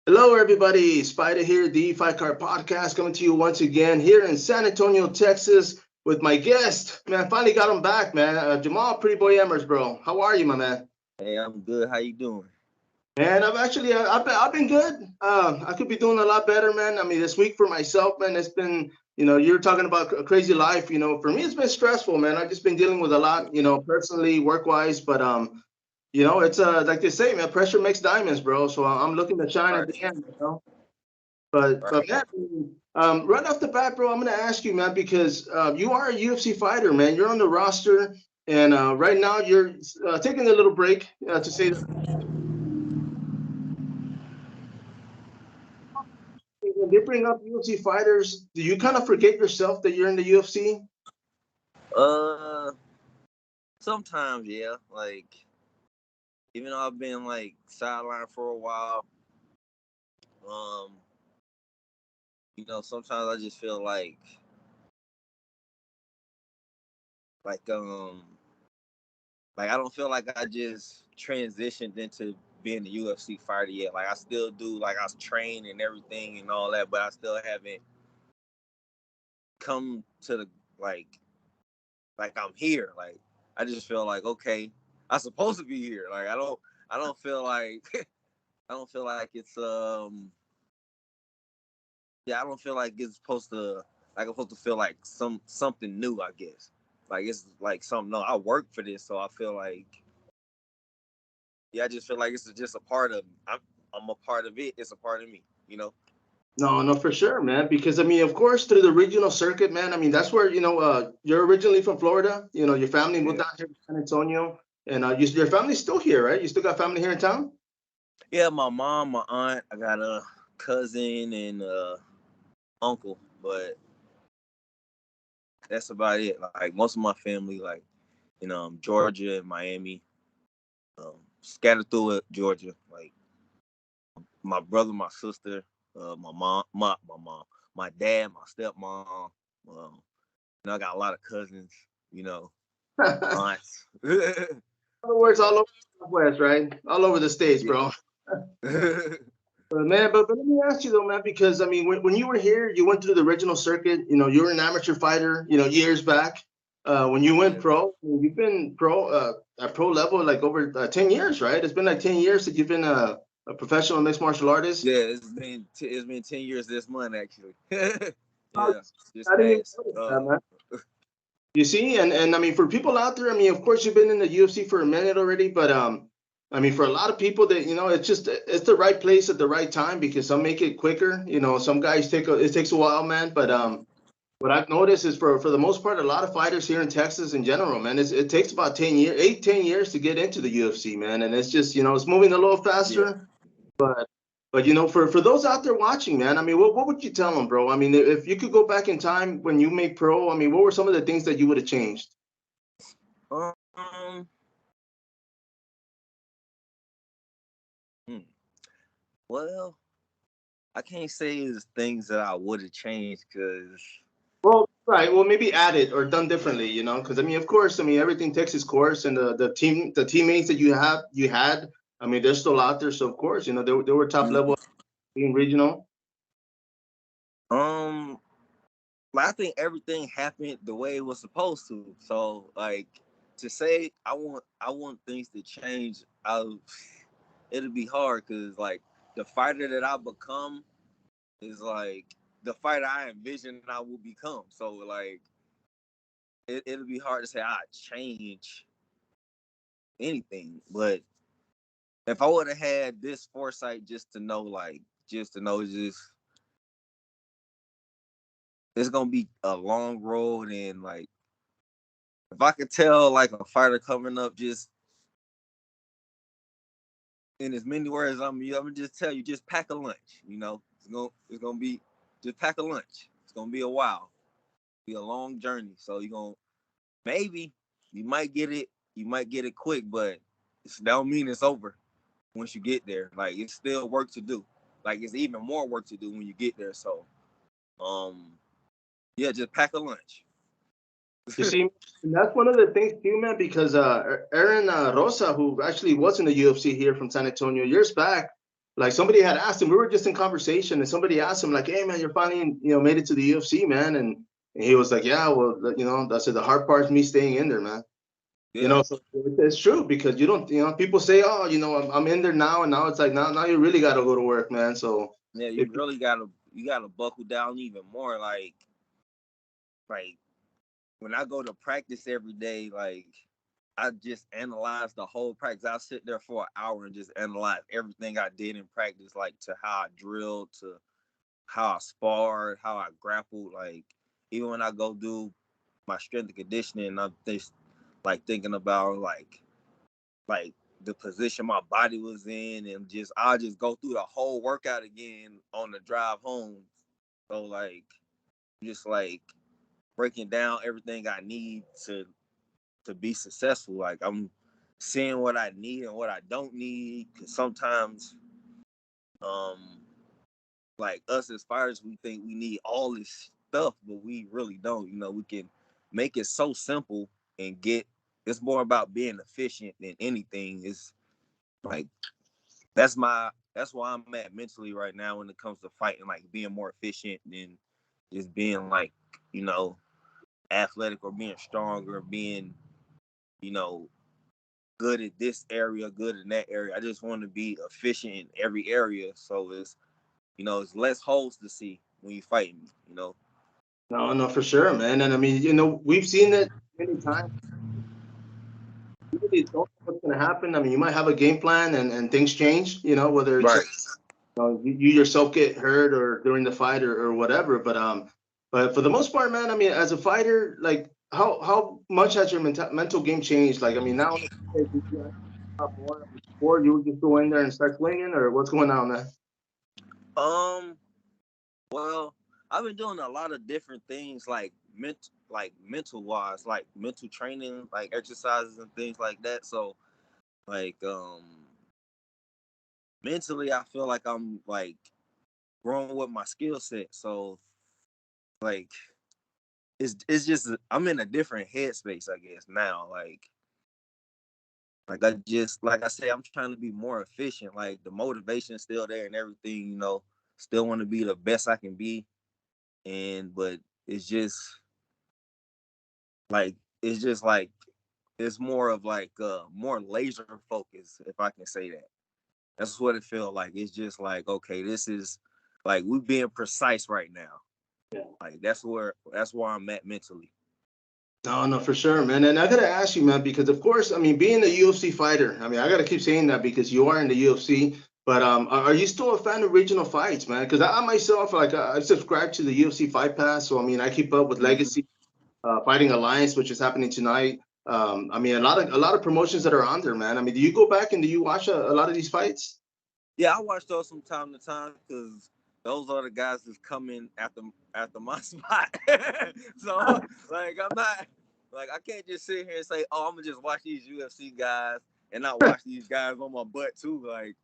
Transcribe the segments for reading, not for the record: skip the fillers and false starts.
Hello, everybody. Spider here, the Fight Card Podcast, coming to you once again here in San Antonio, Texas, with my guest. Man, finally got him back, man. Jamall, pretty boy Emmers, bro. How are you, my man? Hey, I'm good. How you doing? Man, I've been good. I could be doing a lot better, man. I mean, this week for myself, man, it's been, you're talking about a crazy life. For me, it's been stressful, man. I've just been dealing with a lot, personally, work wise, but it's like they say, man, pressure makes diamonds, bro. So I'm looking to shine at Right, the end. But right. man, right off the bat, bro, I'm gonna ask you, man, because you are a UFC fighter, man. You're on the roster, and right now you're taking a little break to say that when they bring up UFC fighters, do you kind of forget yourself that you're in the UFC? Uh, Sometimes, yeah. Like, even though I've been like sidelined for a while, um, sometimes I just feel like, like I don't feel like I just transitioned into being a UFC fighter yet. Like, I still do, like, I train and everything and all that, but I still haven't come to the like I'm here. Like, I just feel like okay, I'm supposed to be here. Like, I don't feel like I don't feel like it's yeah, I don't feel like it's supposed to like I'm supposed to feel like something new, I guess. Like it's like something no, I work for this, so I feel like yeah, I just feel like it's just a part of I'm a part of it, it's a part of me. No, no, for sure, man. Because I mean, of course, through the regional circuit, man. I mean, that's where you're originally from Florida. Your family moved Yeah. out here to San Antonio, and your family's still here, right? You still got family here in town? Yeah, my mom, my aunt, I got a cousin and uncle, but that's about it. Like most of my family, like Georgia and Miami, scattered through it, Georgia. Like my brother, my sister, my dad, my stepmom. Um, I got a lot of cousins. You know, aunts. Other words, Yeah, all over the Southwest, right? All over the states, yeah. bro. But let me ask you though, man, because I mean, when you were here, you went through the regional circuit. You were an amateur fighter. Years back. When you went Yeah. pro, you've been pro at pro level like over 10 years, right? It's been like 10 years that you've been a professional mixed martial artist. Yeah, it's been 10 years this month actually. Oh, Yeah, just I didn't even passed. notice that, man. You see, and I mean, for people out there, I mean, of course, you've been in the UFC for a minute already, but I mean, for a lot of people that it's the right place at the right time because some make it quicker. Some guys it takes a while, man. But what I've noticed is for the most part, a lot of fighters here in Texas in general, man, it takes about 10 years, 8, 10 years to get into the UFC, man, and it's just it's moving a little Yeah. faster. But for those out there watching, man, I mean, what would you tell them, bro? I mean, if you could go back in time when you made pro, I mean, what were some of the things that you would have changed? Um. hmm. Well, I can't say it's things that I would have changed because Well, right. Well, maybe added or done differently, because I mean, of course, I mean, everything takes its course, and the teammates that you had, I mean, they're still out there, so of course, they were top level being regional. um, like I think everything happened the way it was supposed to. So like to say I want things to change, it'll be hard because like the fighter that I become is like the fighter I envision I will become. So like it'll be hard to say I change anything. But if I would have had this foresight just to know it's gonna be a long road and like if I could tell like a fighter coming up just in as many words I'm gonna just tell you just pack a lunch. It's gonna be just pack a lunch. It's gonna be a while, be a long journey. So you're gonna maybe you might get it quick, but it don't mean it's over once you get there. Like it's still work to do. Like it's even more work to do when you get there. So um yeah, just pack a lunch. You see, and that's one of the things too, man, because Aaron Rosa, who actually was in the UFC here from San Antonio years back, like somebody had asked him, we were just in conversation, and somebody asked him, like, hey man, you're finally, made it to the UFC, man. And he was like, yeah, well, I said the hard part is me staying in there, man. Yeah. So it's true, because you don't, people say, oh, I'm in there now, and now it's like, now you really got to go to work, man. So Yeah, if, you really gotta buckle down even more. Like when I go to practice every day, like I just analyze the whole practice. I'll sit there for an hour and just analyze everything I did in practice, like to how I drilled, to how I sparred, how I grappled. Like even when I go do my strength and conditioning, I'm just like thinking about like the position my body was in, and I'll just go through the whole workout again on the drive home. So like just like breaking down everything I need to be successful. Like I'm seeing what I need and what I don't need. Cause sometimes like us as fighters, we think we need all this stuff, but we really don't. We can make it so simple and it's more about being efficient than anything. It's like that's why I'm at mentally right now when it comes to fighting, like being more efficient than just being like, you know, athletic or being stronger, being, you know, good at this area, good in that area. I just want to be efficient in every area. So it's less holes to see when you fight me. no, no, for sure, man. And I mean, we've seen it many times. You really don't know what's going to happen. I mean, you might have a game plan, and things change, whether it's, Right. you yourself get hurt or during the fight, or whatever. But for the most part, man, I mean, as a fighter, like how much has your mental game changed? Like, I mean, now you more before you would just go in there and start swinging, or what's going on, man? Um, well, I've been doing a lot of different things like mental wise, like mental training, like exercises and things like that. So like mentally I feel like I'm like growing with my skill set. So like it's just I'm in a different headspace, I guess, now. Like I just like I say, I'm trying to be more efficient. Like the motivation is still there and everything, still want to be the best I can be. But it's just like it's more of like more laser focus, if I can say that. That's what it felt like. It's just like, okay, this is like we being precise right now. Like that's where I'm at mentally. No, no, for sure, man. And I gotta ask you, man, because of course, I mean, being a UFC fighter, I mean, I gotta keep saying that because you are in the UFC. But are you still a fan of regional fights, man? Because I myself, like, I subscribe to the UFC Fight Pass, so I mean, I keep up with Mm-hmm. Legacy, Fighting Alliance, which is happening tonight. I mean, a lot of promotions that are on there, man. I mean, do you go back and do you watch a lot of these fights? Yeah, I watch those from time to time because those are the guys that's coming after my spot. So like I'm not like I can't just sit here and say, oh, I'm gonna just watch these UFC guys and not watch these guys on my butt too. Like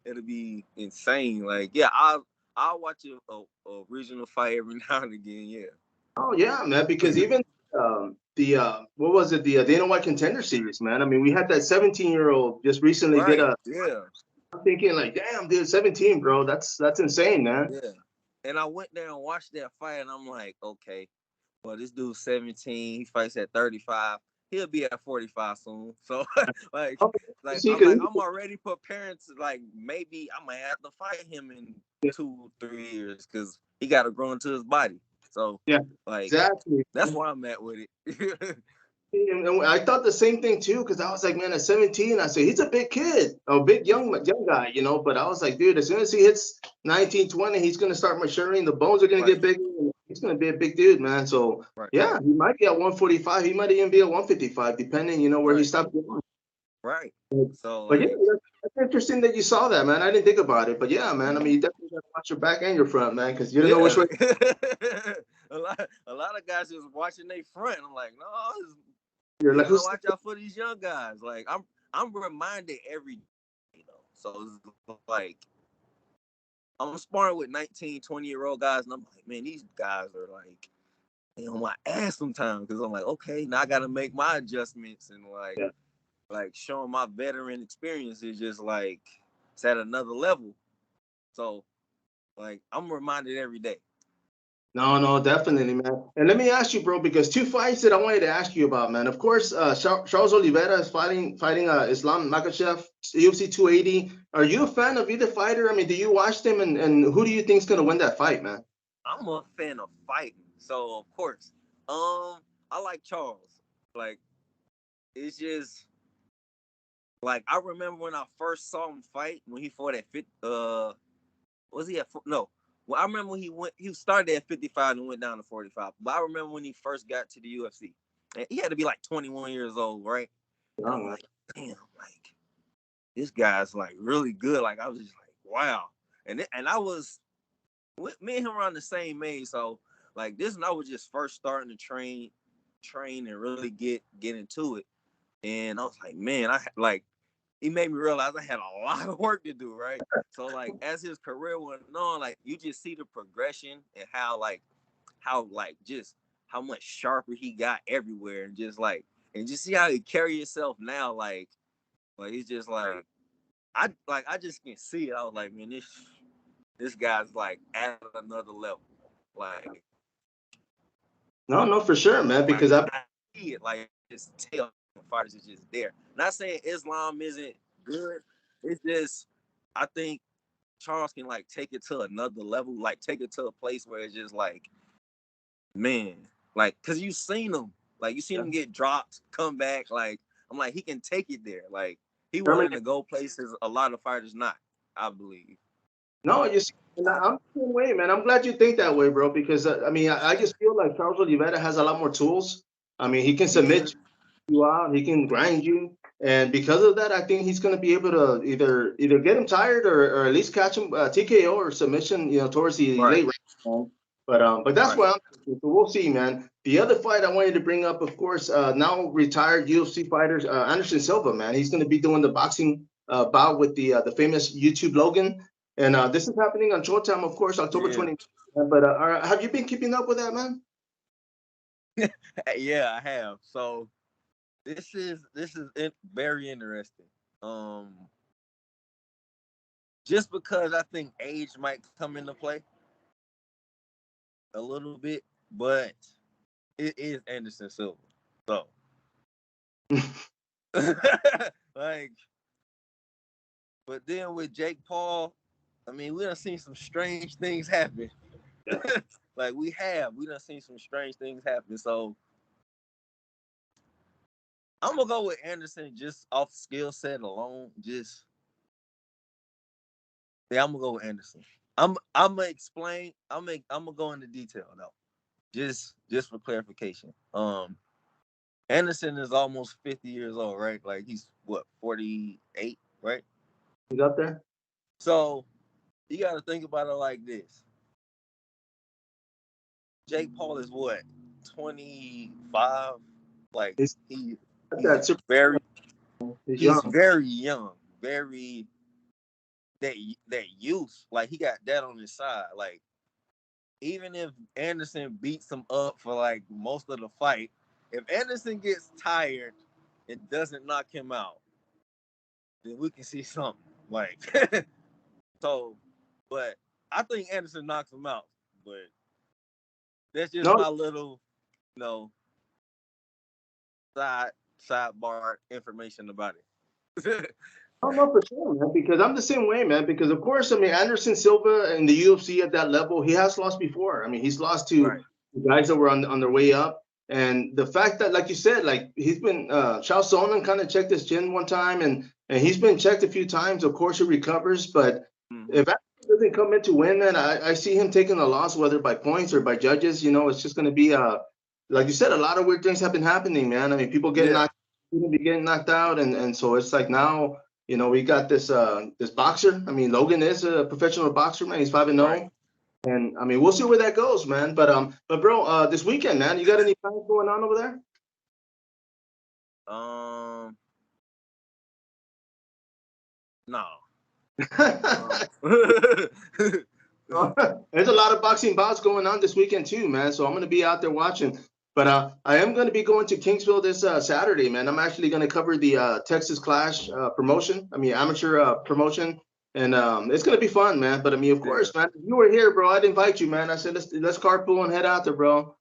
it'll be insane. Like yeah, I'll watch a regional fight every now and again. Yeah. Oh yeah, man. Because even the what was it? The Dana White Contender Series, man. I mean, we had that 17-year-old just recently did Right. a. Yeah. I'm thinking like, damn, dude, 17, bro. That's insane, man. Yeah. And I went there and watched that fight, and I'm like, okay, well, this dude's 17. He fights at 35. He'll be at 45 soon. So, like, Oh, you like see, I'm because like I'm already preparing to like maybe I'm gonna have to fight him in 2-3 years because he got to grow into his body. So, yeah, like, exactly. that's where I'm at with it. And I thought the same thing too, because I was like, man, at 17, I said he's a big kid, a big young guy, But I was like, dude, as soon as he hits 19, 20, he's gonna start maturing. The bones are gonna Right. get bigger. And he's gonna be a big dude, man. So Right. yeah, he might be at 145. He might even be at 155, depending, where he Right. stops going. Right. So, But yeah, like, that's interesting that you saw that, man. I didn't think about it, but yeah, man. I mean, you definitely gotta watch your back and your front, man, because you don't know which yeah. way. a lot of guys just watching their front. I'm like, no, You're you like, gotta who's watch out for these young guys. Like I'm reminded every day, So it's like I'm sparring with 19, 20-year-old guys, and I'm like, man, these guys are like they on my ass sometimes because I'm like, okay, now I gotta make my adjustments and like showing my veteran experience is just like it's at another level. So, like, I'm reminded every day. No, definitely, man. And let me ask you, bro, because two fights that I wanted to ask you about, man. Of course, Charles Oliveira is fighting Islam Makhachev, UFC 280. Are you a fan of either fighter? I mean, do you watch them, and who do you think is going to win that fight, man? I'm a fan of fighting, so of course, I like Charles. Like, it's just like I remember when I first saw him fight when he fought at 50. Was he at no? Well, I remember when he started at 55 and went down to 45. But I remember when he first got to the UFC, and he had to be like 21 years old, right? And I'm like, damn, like this guy's like really good. Like I was just like, wow. And I was me and him around the same age, so like this, and I was just first starting to train and really get into it. And I was like, man, he made me realize I had a lot of work to do, right? So like as his career went on, like you just see the progression and how just how much sharper he got everywhere, and just see how he carry himself now, like he's just like I just can see it. I was like, man, this guy's like at another level. Like No, for sure, man. Because I see it, like just tell fighters is just there. Not saying Islam isn't good. It's just I think Charles can like take it to another level, like take it to a place where it's just like, man, like because you seen him get dropped, come back. Like I'm like he can take it there. Like he willing to go places a lot of fighters not, I believe. No, you see, and I'm the same way, man. I'm glad you think that way, bro. Because I mean, I just feel like Charles Oliveira has a lot more tools. I mean, he can submit you out, he can grind you, and because of that, I think he's going to be able to either get him tired or at least catch him TKO or submission, towards the late round. But that's why I'm thinking. So we'll see, man. The other fight I wanted to bring up, of course, now retired UFC fighter Anderson Silva, man. He's going to be doing the boxing bout with the famous YouTube Logan. And this is happening on Showtime, of course, October 20th. But have you been keeping up with that, man? Yeah, I have. So this is very interesting. Just because I think age might come into play a little bit, but it is Anderson Silva. So like, but then with Jake Paul, I mean, we done seen some strange things happen. Like we done seen some strange things happen. So I'm gonna go with Anderson just off skill set alone. I'm gonna go with Anderson. I'm gonna explain. I'm gonna go into detail though, just for clarification. Anderson is almost 50 years old, right? Like he's what 48, right? He's up there. So you got to think about it like this. Jake Paul is what 25. Like he's very young, very that youth. Like he got that on his side. Like even if Anderson beats him up for like most of the fight, if Anderson gets tired and doesn't knock him out, then we can see something. Like so, but I think Anderson knocks him out. But that's just my little, sidebar information about it. Oh, no, for sure, man. Because I'm the same way, man. Because of course, I mean, Anderson Silva in the UFC at that level, he has lost before. I mean, he's lost to guys that were on their way up. And the fact that, like you said, like he's been Chael Sonnen kind of checked his chin one time, and he's been checked a few times. Of course, he recovers, but if Anderson doesn't come in to win, then I see him taking a loss, whether by points or by judges. It's just going to be like you said, a lot of weird things have been happening, man. I mean, people getting knocked out, and so it's like now. We got this boxer. I mean, Logan is a professional boxer, man. He's 5-0, and I mean, we'll see where that goes, man. But bro, this weekend, man, you got any plans going on over there? No. There's a lot of boxing bouts going on this weekend too, man. So I'm gonna be out there watching. But I am going to be going to Kingsville this Saturday, man. I'm actually going to cover the Texas Clash promotion. I mean, amateur promotion. And it's gonna be fun, man. But I mean, of course, man, if you were here, bro, I'd invite you, man. I said let's carpool and head out there, bro.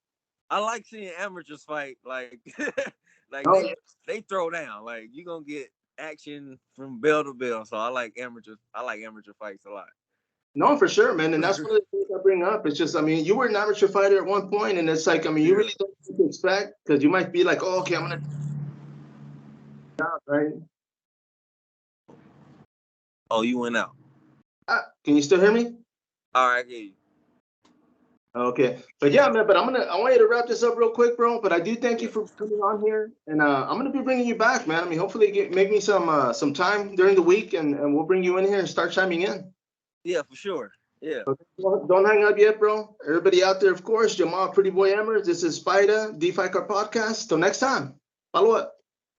I like seeing amateurs fight. Like, like No, they throw down. Like you gonna get action from bell to bell. So I like amateurs. I like amateur fights a lot. no, for sure, man. And that's one of the things I bring up. It's just, I mean, you were an amateur fighter at one point, and it's like, I mean, you really don't know what to expect because you might be like, oh, okay, I'm gonna right. Oh, you went out. Can you still hear me? All right, I hear you. Okay, but yeah, man. But I want you to wrap this up real quick, bro. But I do thank you for coming on here, and I'm gonna be bringing you back, man. I mean, hopefully, make me some time during the week, and we'll bring you in here and start chiming in. Yeah, for sure. Yeah. Okay. Don't hang up yet, bro. Everybody out there, of course, Jamall, Pretty Boy Emmers. This is Spida, TheFightCardPodcast. Till next time. Follow up.